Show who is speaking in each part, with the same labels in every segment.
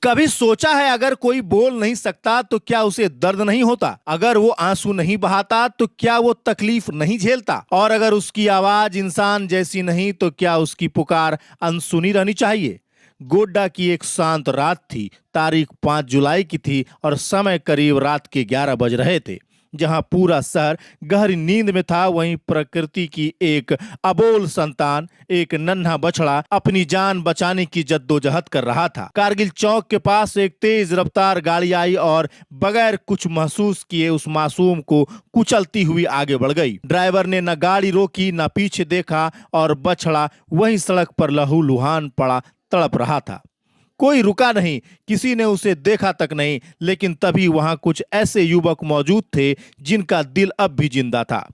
Speaker 1: कभी सोचा है अगर कोई बोल नहीं सकता तो क्या उसे दर्द नहीं होता? अगर वो आंसू नहीं बहाता तो क्या वो तकलीफ नहीं झेलता? और अगर उसकी आवाज इंसान जैसी नहीं तो क्या उसकी पुकार अनसुनी रहनी चाहिए? गोड्डा की एक शांत रात थी। तारीख 5 जुलाई की थी और समय करीब रात के 11 बज रहे थे। जहां पूरा शहर गहरी नींद में था, वहीं प्रकृति की एक अबोल संतान, एक नन्हा बछड़ा अपनी जान बचाने की जद्दोजहद कर रहा था। कारगिल चौक के पास एक तेज रफ्तार गाड़ी आई और बगैर कुछ महसूस किए उस मासूम को कुचलती हुई आगे बढ़ गई। ड्राइवर ने न गाड़ी रोकी न पीछे देखा और बछड़ा वहीं सड़क पर लहूलुहान पड़ा तड़प रहा था। कोई रुका नहीं, किसी ने उसे देखा तक नहीं, लेकिन तभी वहां कुछ ऐसे युवक मौजूद थे जिनका दिल अब भी जिंदा था।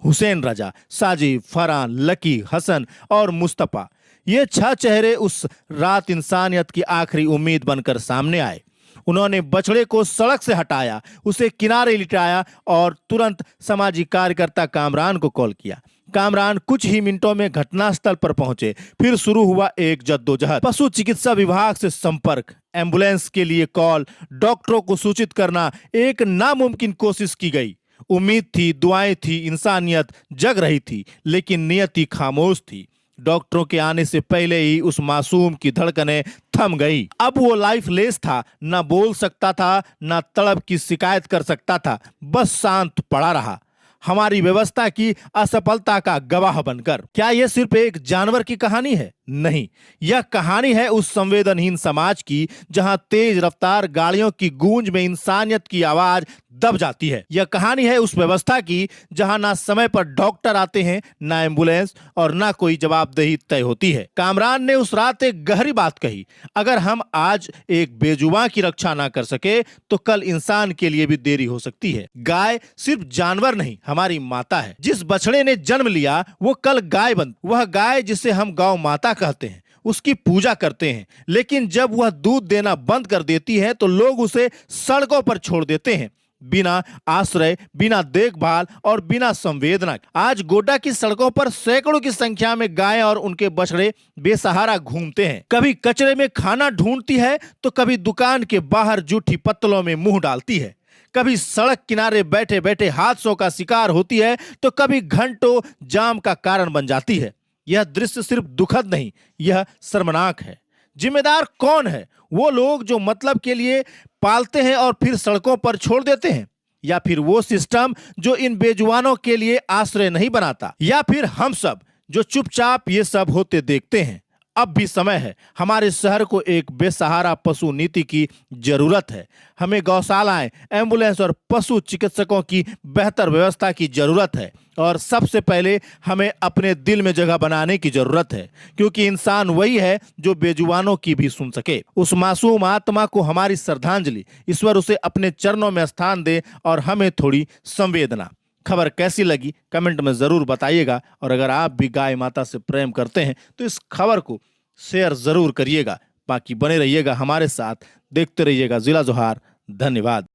Speaker 1: हुसैन रजा, साजिद, फरहान, लकी, हसन और मुस्तफा, ये 6 चेहरे उस रात इंसानियत की आखिरी उम्मीद बनकर सामने आए। उन्होंने बछड़े को सड़क से हटाया, उसे किनारे लिटाया और तुरंत सामाजिक कार्यकर्ता कामरान को कॉल किया। कामरान कुछ ही मिनटों में घटनास्थल पर पहुंचे। फिर शुरू हुआ एक जद्दोजहद। पशु चिकित्सा विभाग से संपर्क, एम्बुलेंस के लिए कॉल, डॉक्टरों को सूचित करना, एक नामुमकिन कोशिश की गई। उम्मीद थी, दुआएं थी, इंसानियत जग रही थी, लेकिन नियति खामोश थी। डॉक्टरों के आने से पहले ही उस मासूम की धड़कनें थम गई। अब वो लाइफलेस था, न बोल सकता था, न तड़प की शिकायत कर सकता था, बस शांत पड़ा रहा, हमारी व्यवस्था की असफलता का गवाह बनकर। क्या यह सिर्फ एक जानवर की कहानी है? नहीं, यह कहानी है उस संवेदनहीन समाज की जहां तेज रफ्तार गाड़ियों की गूंज में इंसानियत की आवाज दब जाती है। यह कहानी है उस व्यवस्था की जहां ना समय पर डॉक्टर आते हैं, ना एम्बुलेंस और ना कोई जवाबदेही तय होती है। कामरान ने उस रात एक गहरी बात कही, अगर हम आज एक बेजुबान की रक्षा ना कर सके तो कल इंसान के लिए भी देरी हो सकती है। गाय सिर्फ जानवर नहीं, हमारी माता है। जिस बछड़े ने जन्म लिया वो कल गाय बन, वह गाय जिसे हम गौ माता कहते हैं, उसकी पूजा करते हैं, लेकिन जब वह दूध देना बंद कर देती है तो लोग उसे सड़कों पर छोड़ देते हैं, बिना आश्रय, बिना देखभाल और बिना संवेदना। आज गोड्डा की सड़कों पर सैकड़ों की संख्या में गायें और उनके बछड़े बेसहारा घूमते हैं। कभी कचरे में खाना ढूंढती है तो कभी दुकान के बाहर जूठी पत्तलों में मुंह डालती है, कभी सड़क किनारे बैठे बैठे हादसों का शिकार होती है तो कभी घंटों जाम का कारण बन जाती है। यह दृश्य सिर्फ दुखद नहीं, यह शर्मनाक है। जिम्मेदार कौन है? वो लोग जो मतलब के लिए पालते हैं और फिर सड़कों पर छोड़ देते हैं, या फिर वो सिस्टम जो इन बेजुबानों के लिए आश्रय नहीं बनाता, या फिर हम सब जो चुपचाप ये सब होते देखते हैं। अब भी समय है, हमारे शहर को एक बेसहारा पशु नीति की जरूरत है। हमें गौशालाएं, एम्बुलेंस और पशु चिकित्सकों की बेहतर व्यवस्था की जरूरत है, और सबसे पहले हमें अपने दिल में जगह बनाने की जरूरत है, क्योंकि इंसान वही है जो बेजुबानों की भी सुन सके। उस मासूम आत्मा को हमारी श्रद्धांजलि। ईश्वर उसे अपने चरणों में स्थान दे और हमें थोड़ी संवेदना। खबर कैसी लगी कमेंट में जरूर बताइएगा, और अगर आप भी गाय माता से प्रेम करते हैं तो इस खबर को शेयर जरूर करिएगा। बाकी बने रहिएगा हमारे साथ, देखते रहिएगा जिला जोहार। धन्यवाद।